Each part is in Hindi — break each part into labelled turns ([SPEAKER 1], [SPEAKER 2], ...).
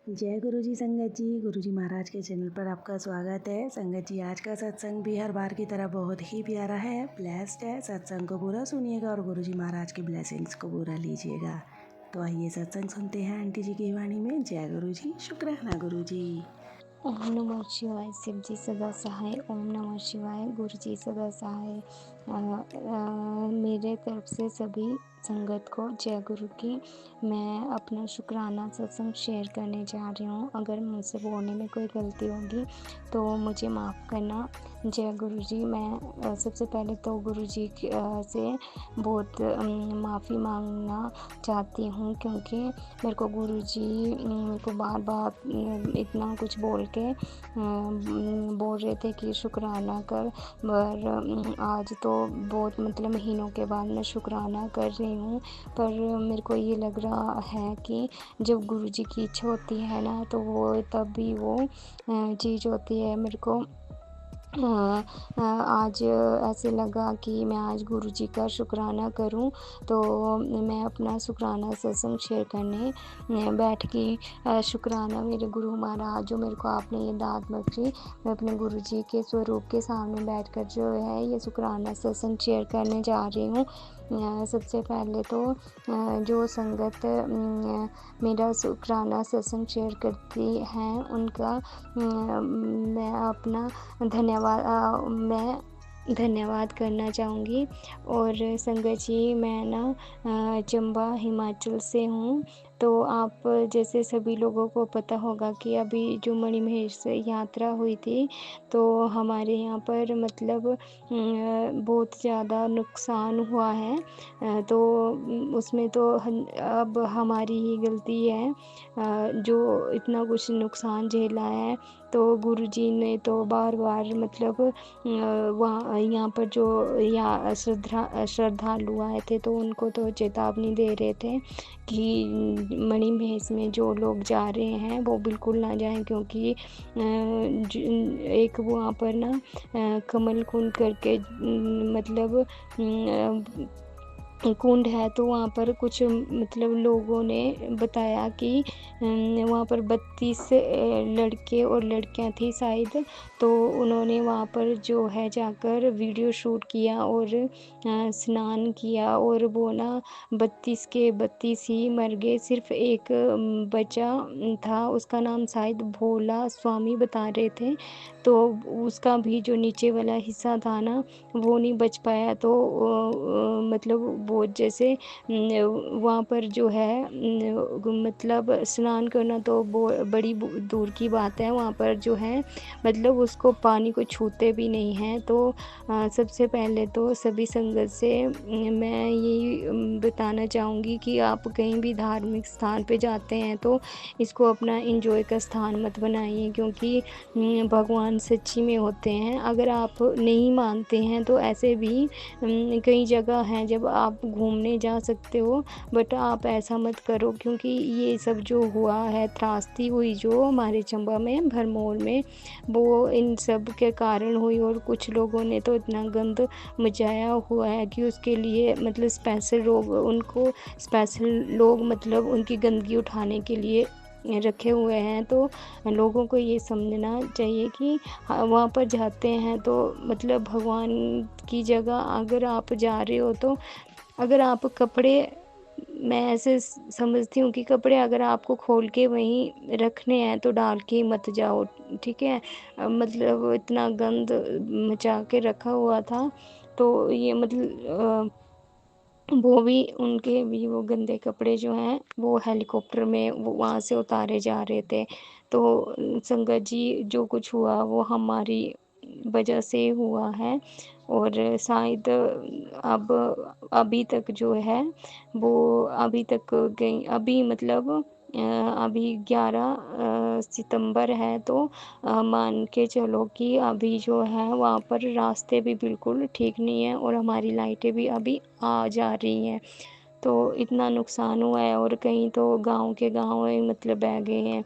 [SPEAKER 1] जय गुरु जी संगत जी। गुरु जी महाराज के चैनल पर आपका स्वागत है। संगत जी, आज का सत्संग भी हर बार की तरह बहुत ही प्यारा है, ब्लेस्ड है। सत्संग को पूरा सुनिएगा और गुरु जी महाराज की ब्लेसिंग्स को पूरा लीजिएगा। तो आइए सत्संग सुनते हैं आंटी जी की वाणी में। जय गुरु जी, शुक्राना गुरु जी।
[SPEAKER 2] ओम नमः शिवाय। शिव जी सदा सहाय। ओम नमः शिवाय। गुरु जी सदा सहाय। मेरे तरफ से सभी संगत को जय गुरु की। मैं अपना शुक्राना सत्संग शेयर करने जा रही हूँ। अगर मुझसे बोलने में कोई गलती होगी तो मुझे माफ़ करना। जय गुरु जी। मैं सबसे पहले तो गुरु जी से बहुत माफ़ी मांगना चाहती हूँ, क्योंकि मेरे को गुरु जी मेरे को बार बार इतना कुछ बोल के बोल रहे थे कि शुक्राना कर, पर आज तो बहुत मतलब महीनों के बाद मैं शुक्राना कर रही हूँ। पर मेरे को ये लग रहा है कि जब गुरु जी की इच्छा होती है ना, तो वो तब भी वो चीज़ होती है। मेरे को आज ऐसे लगा कि मैं आज गुरु जी का शुक्राना करूं, तो मैं अपना शुक्राना सत्संग शेयर करने बैठ गई। शुक्राना मेरे गुरु महाराज, जो मेरे को आपने ये दात बख्शी। मैं अपने गुरु जी के स्वरूप के सामने बैठकर जो है ये शुक्राना सत्संग शेयर करने जा रही हूँ। सबसे पहले तो जो संगत मेरा शुक्राना सत्संग शेयर करती हैं उनका मैं अपना मैं धन्यवाद करना चाहूँगी। और संगत जी, मैं ना चंबा हिमाचल से हूँ। तो आप जैसे सभी लोगों को पता होगा कि अभी जो मणिमहेश यात्रा हुई थी, तो हमारे यहाँ पर मतलब बहुत ज़्यादा नुकसान हुआ है। तो उसमें तो अब हमारी ही गलती है, जो इतना कुछ नुकसान झेला है। तो गुरु जी ने तो बार बार मतलब वहाँ यहाँ पर जो श्रद्धालु आए थे, तो उनको तो चेतावनी दे रहे थे कि मणिमहेश में जो लोग जा रहे हैं वो बिल्कुल ना जाएं, क्योंकि एक वहाँ पर ना कमल कुंड करके मतलब कुंड है। तो वहाँ पर कुछ मतलब लोगों ने बताया कि वहाँ पर 32 लड़के और लड़कियाँ थी शायद। तो उन्होंने वहाँ पर जो है जाकर वीडियो शूट किया और स्नान किया, और वो ना 32 के 32 ही मर गए। सिर्फ एक बचा था, उसका नाम शायद भोला स्वामी बता रहे थे। तो उसका भी जो नीचे वाला हिस्सा था ना, वो नहीं बच पाया। तो मतलब वो जैसे वहाँ पर जो है मतलब स्नान करना तो बड़ी दूर की बात है। वहाँ पर जो है मतलब उसको पानी को छूते भी नहीं हैं। तो सबसे पहले तो सभी संगत से मैं यही बताना चाहूँगी कि आप कहीं भी धार्मिक स्थान पे जाते हैं तो इसको अपना एंजॉय का स्थान मत बनाइए, क्योंकि भगवान सच्ची में होते हैं। अगर आप नहीं मानते हैं तो ऐसे भी कई जगह हैं जब आप घूमने जा सकते हो, बट आप ऐसा मत करो, क्योंकि ये सब जो हुआ है, त्रासदी हुई जो हमारे चंबा में भरमौर में, वो इन सब के कारण हुई। और कुछ लोगों ने तो इतना गंद मचाया हुआ है कि उसके लिए मतलब स्पेशल लोग मतलब उनकी गंदगी उठाने के लिए रखे हुए हैं। तो लोगों को ये समझना चाहिए कि वहाँ पर जाते हैं तो मतलब भगवान की जगह अगर आप जा रहे हो, तो अगर आप कपड़े, मैं ऐसे समझती हूँ कि कपड़े अगर आपको खोल के वहीं रखने हैं तो डाल के मत जाओ, ठीक है। मतलब इतना गंद मचा के रखा हुआ था। तो ये मतलब वो भी उनके भी वो गंदे कपड़े जो हैं वो हेलीकॉप्टर में वो वहाँ से उतारे जा रहे थे। तो संगत जी, जो कुछ हुआ वो हमारी वजह से हुआ है। और शायद अब अभी तक जो है वो अभी तक गई अभी मतलब अभी 11 सितंबर है। तो मान के चलो कि अभी जो है वहाँ पर रास्ते भी बिल्कुल ठीक नहीं है और हमारी लाइटें भी अभी आ जा रही हैं। तो इतना नुकसान हुआ है, और कहीं तो गाँव के गाँव ही मतलब बह गए हैं।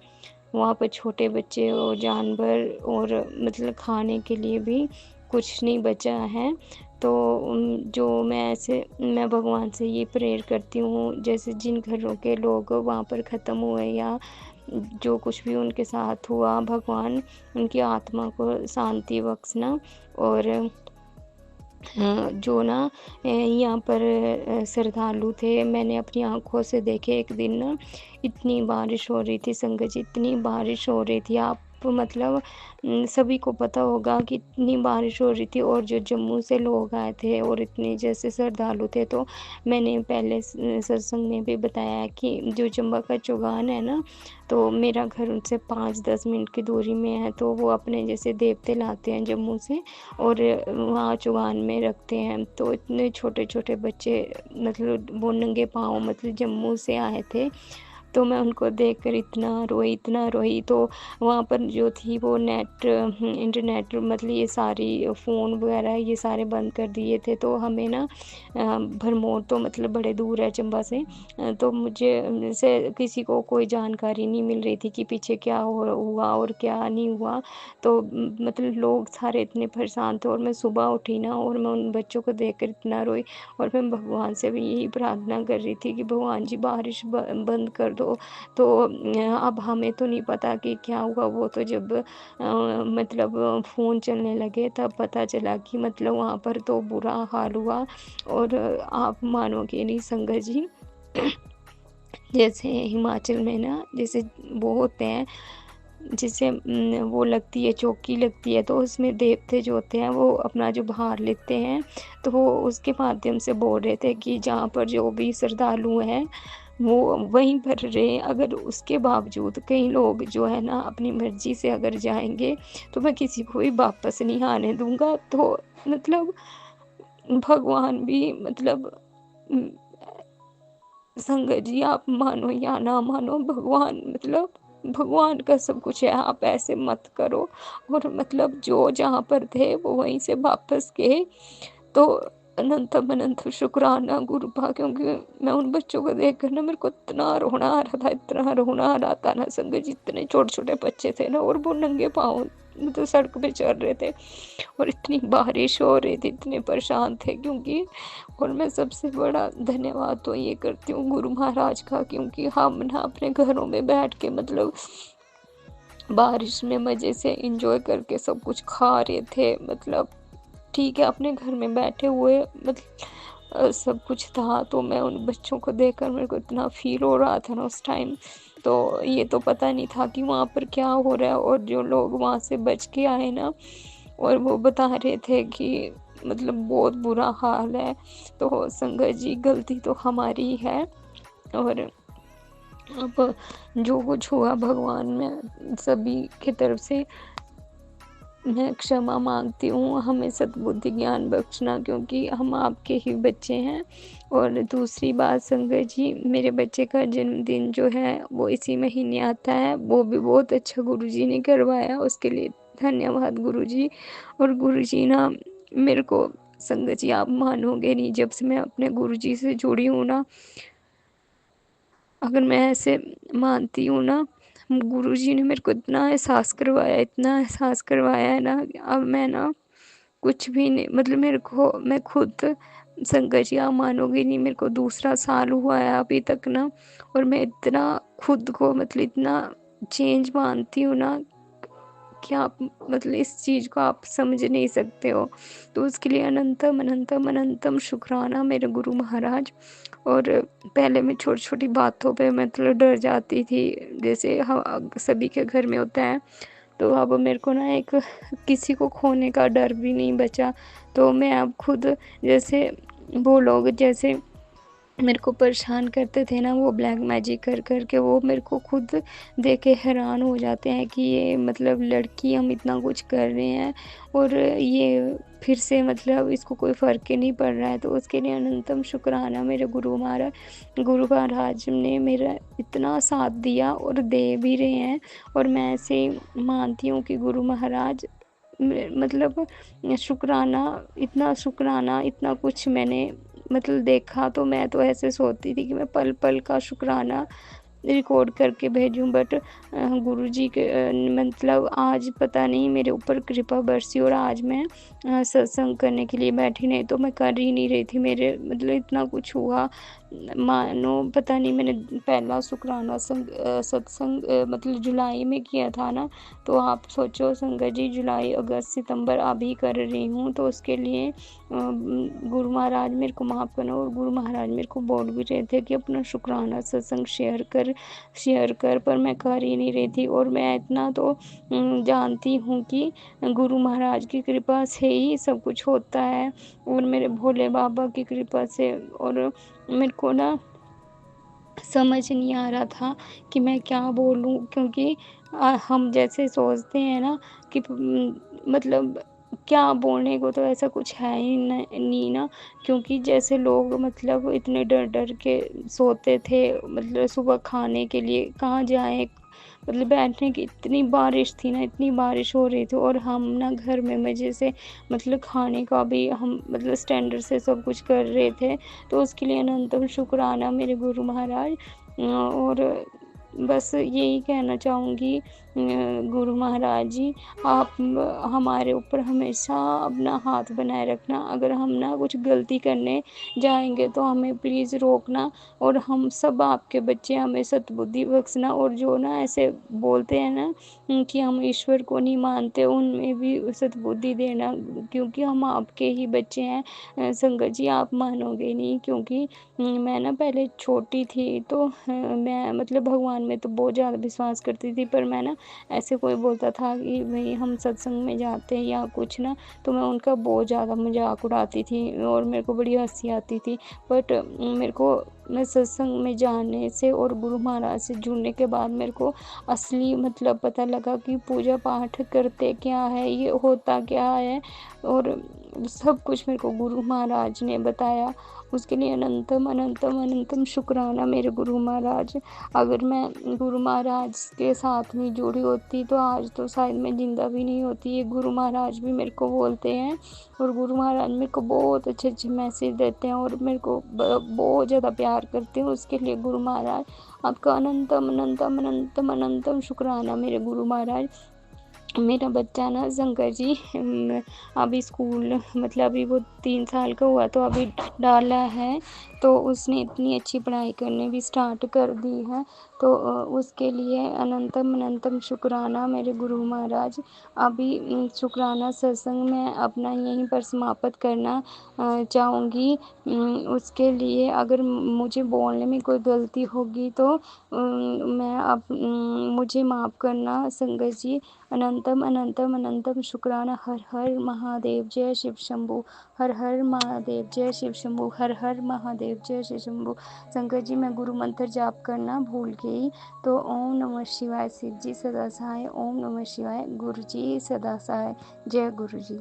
[SPEAKER 2] वहाँ पर छोटे बच्चे और जानवर और मतलब खाने के लिए भी कुछ नहीं बचा है। तो जो मैं भगवान से ये प्रेयर करती हूँ, जैसे जिन घरों के लोग वहाँ पर ख़त्म हुए या जो कुछ भी उनके साथ हुआ भगवान उनकी आत्मा को शांति बख्शना। और जो ना यहाँ पर श्रद्धालु थे, मैंने अपनी आँखों से देखे एक दिन ना, इतनी बारिश हो रही थी संगत जी, इतनी बारिश हो रही थी। आप मतलब सभी को पता होगा कि इतनी बारिश हो रही थी, और जो जम्मू से लोग आए थे और इतने जैसे श्रद्धालु थे, तो मैंने पहले सत्संग में भी बताया कि जो चंबा का चौगान है ना, तो मेरा घर उनसे 5-10 मिनट की दूरी में है। तो वो अपने जैसे देवते लाते हैं जम्मू से और वहाँ चौगान में रखते हैं। तो इतने छोटे-छोटे बच्चे मतलब वो नंगे पाँव मतलब जम्मू से आए थे। तो मैं उनको देखकर इतना रोई। तो वहाँ पर जो थी वो इंटरनेट मतलब ये सारी फ़ोन वगैरह ये सारे बंद कर दिए थे। तो हमें ना भरमौर तो मतलब बड़े दूर है चंबा से, तो मुझे से किसी को कोई जानकारी नहीं मिल रही थी कि पीछे क्या हुआ और क्या नहीं हुआ। तो मतलब लोग सारे इतने परेशान थे, और मैं सुबह उठी ना और मैं उन बच्चों को देखकर इतना रोई, और मैं भगवान से भी यही प्रार्थना कर रही थी कि भगवान जी बारिश बंद कर दो। तो अब हमें तो नहीं पता कि क्या हुआ, वो तो जब मतलब फ़ोन चलने लगे तब पता चला कि मतलब वहाँ पर तो बुरा हाल हुआ। और आप मानोगे नहीं संगत जी, जैसे हिमाचल में ना जैसे वो होते हैं, जैसे वो लगती है चौकी लगती है, तो उसमें देवते जो होते हैं वो अपना जो भार लेते हैं, तो वो उसके माध्यम से बोल रहे थे कि जहाँ पर जो भी श्रद्धालु हैं वो वहीं पर रहें। अगर उसके बावजूद कई लोग जो है ना अपनी मर्ज़ी से अगर जाएँगे, तो मैं किसी को भी वापस नहीं आने दूँगा। तो मतलब भगवान भी मतलब उम, संगत जी आप मानो या ना मानो, भगवान मतलब भगवान का सब कुछ है, आप ऐसे मत करो। और मतलब जो जहाँ पर थे वो वहीं से वापस गए। तो अनंतम अनंत शुक्राना गुरुपा, क्योंकि मैं उन बच्चों को देखकर ना मेरे को इतना रोना आ रहा था, इतना रोना आ रहा था ना संगत जी, इतने छोटे-छोटे बच्चे थे ना, और वो नंगे पाँव मतलब सड़क पे चल रहे थे, और इतनी बारिश हो रही थी, इतने परेशान थे क्योंकि। और मैं सबसे बड़ा धन्यवाद तो ये करती हूँ गुरु महाराज का, क्योंकि हम ना अपने घरों में बैठ के मतलब बारिश में मज़े से एन्जॉय करके सब कुछ खा रहे थे। मतलब ठीक है, अपने घर में बैठे हुए मतलब सब कुछ था। तो मैं उन बच्चों को देखकर मेरे को इतना फ़ील हो रहा था ना उस टाइम, तो ये तो पता नहीं था कि वहाँ पर क्या हो रहा है। और जो लोग वहाँ से बच के आए ना, और वो बता रहे थे कि मतलब बहुत बुरा हाल है। तो संगत जी गलती तो हमारी है, और अब जो कुछ हुआ भगवान में सभी की तरफ से मैं क्षमा माँगती हूँ, हमें सद्बुद्धि ज्ञान बख्शना, क्योंकि हम आपके ही बच्चे हैं। और दूसरी बात संगत जी, मेरे बच्चे का जन्मदिन जो है वो इसी महीने आता है, वो भी बहुत अच्छा गुरुजी ने करवाया, उसके लिए धन्यवाद गुरुजी। और गुरुजी ना मेरे को संगत जी आप मानोगे नहीं, जब से मैं अपने गुरुजी से जुड़ी हूँ ना, अगर मैं ऐसे मानती हूँ ना, गुरुजी ने मेरे को इतना एहसास करवाया है ना, अब मैं ना कुछ भी नहीं मतलब मेरे को मैं खुद संगत जी आप मानोगे नहीं, मेरे को दूसरा साल हुआ है अभी तक ना, और मैं इतना खुद को मतलब इतना चेंज मानती हूँ ना कि आप मतलब इस चीज़ को आप समझ नहीं सकते हो। तो उसके लिए अनंतम अनंतम अनंतम शुक्राना मेरे गुरु महाराज। और पहले मैं छोटी-छोटी बातों पे मतलब डर जाती थी, जैसे सभी के घर में होता है। तो अब मेरे को ना एक किसी को खोने का डर भी नहीं बचा। तो मैं अब खुद जैसे वो लोग जैसे मेरे को परेशान करते थे ना, वो ब्लैक मैजिक कर के, वो मेरे को खुद देख के हैरान हो जाते हैं कि ये मतलब लड़की हम इतना कुछ कर रहे हैं, और ये फिर से मतलब इसको कोई फ़र्क ही नहीं पड़ रहा है। तो उसके लिए अनंतम शुक्राना मेरे गुरु महाराज ने मेरा इतना साथ दिया और दे भी रहे हैं। और मैं ऐसे मानती हूँ कि गुरु महाराज मतलब शुक्राना इतना कुछ मैंने मतलब देखा। तो मैं तो ऐसे सोचती थी कि मैं पल-पल का शुक्राना रिकॉर्ड करके भेजूँ, बट गुरुजी के मतलब आज पता नहीं मेरे ऊपर कृपा बरसी, और आज मैं सत्संग करने के लिए बैठी, नहीं तो मैं कर ही नहीं रही थी। मेरे मतलब इतना कुछ हुआ, मानो पता नहीं मैंने पहला शुकराना सत्संग मतलब जुलाई में किया था ना, तो आप सोचो संगत जी जुलाई, अगस्त, सितंबर अभी कर रही हूँ, तो उसके लिए गुरु महाराज मेरे को माफ़ करना, और गुरु महाराज मेरे को बोल भी रहे थे कि अपना शुकराना सत्संग शेयर कर, पर मैं कर ही नहीं रही थी। और मैं इतना तो जानती हूँ कि गुरु महाराज की कृपा से ही सब कुछ होता है, और मेरे भोले बाबा की कृपा से। और मेरे को ना समझ नहीं आ रहा था कि मैं क्या बोलूँ, क्योंकि हम जैसे सोचते हैं ना कि मतलब क्या बोलने को, तो ऐसा कुछ है ही नहीं ना, क्योंकि जैसे लोग मतलब इतने डर डर के सोते थे, मतलब सुबह खाने के लिए कहाँ जाएं, मतलब बैठने की इतनी बारिश थी ना, इतनी बारिश हो रही थी, और हम ना घर में मज़े से मतलब खाने का भी हम मतलब स्टैंडर्ड से सब कुछ कर रहे थे। तो उसके लिए अनंतम शुक्राना मेरे गुरु महाराज। और बस यही कहना चाहूँगी, गुरु महाराज जी, आप हमारे ऊपर हमेशा अपना हाथ बनाए रखना। अगर हम ना कुछ गलती करने जाएंगे तो हमें प्लीज़ रोकना, और हम सब आपके बच्चे, हमें सद्बुद्धि बख्शना। और जो ना ऐसे बोलते हैं ना कि हम ईश्वर को नहीं मानते, उनमें भी सद्बुद्धि देना, क्योंकि हम आपके ही बच्चे हैं। संगत जी, आप मानोगे नहीं, क्योंकि मैं ना पहले छोटी थी, तो मैं मतलब भगवान में तो बहुत ज़्यादा विश्वास करती थी, पर मैं ना ऐसे कोई बोलता था कि भई हम सत्संग में जाते हैं या कुछ ना, तो मैं उनका बहुत ज़्यादा मज़ाक उड़ाती थी, और मेरे को बड़ी हँसी आती थी। बट मेरे को मैं सत्संग में जाने से और गुरु महाराज से जुड़ने के बाद मेरे को असली मतलब पता लगा कि पूजा पाठ करते क्या है, ये होता क्या है, और सब कुछ मेरे को गुरु महाराज ने बताया। उसके लिए अनंतम अनंतम अनंतम शुक्राना मेरे गुरु महाराज। अगर मैं गुरु महाराज के साथ नहीं जुड़ी होती तो आज तो शायद मैं ज़िंदा भी नहीं होती। ये गुरु महाराज भी मेरे को बोलते हैं, और गुरु महाराज मेरे को बहुत अच्छे मैसेज देते हैं, और मेरे को बहुत ज़्यादा प्यार करते हैं। उसके लिए गुरु महाराज आपका अनंतम अनंतम अनंतम अनंतम शुक्राना मेरे गुरु महाराज। मेरा बच्चा ना शंकर जी अभी स्कूल मतलब अभी वो 3 साल का हुआ, तो अभी डाला है, तो उसने इतनी अच्छी पढ़ाई करने भी स्टार्ट कर दी है। तो उसके लिए अनंतम अनंतम शुक्राना मेरे गुरु महाराज। अभी शुक्राना सत्संग मैं अपना यहीं पर समाप्त करना चाहूँगी। उसके लिए अगर मुझे बोलने में कोई गलती होगी तो मैं अब मुझे माफ़ करना संगत जी। अनंतम अनंतम अनंतम शुक्राना। हर हर महादेव, जय शिव शंभू। हर हर महादेव, जय शिव शंभू। हर हर महादेव, जय शिव शंभू। शंकर जी, मैं गुरु मंत्र जाप करना भूल गई, तो ओम नमः शिवाय शिव जी सदा सहाय, ओम नमः शिवाय गुरु जी सदा सहाय। जय गुरु जी।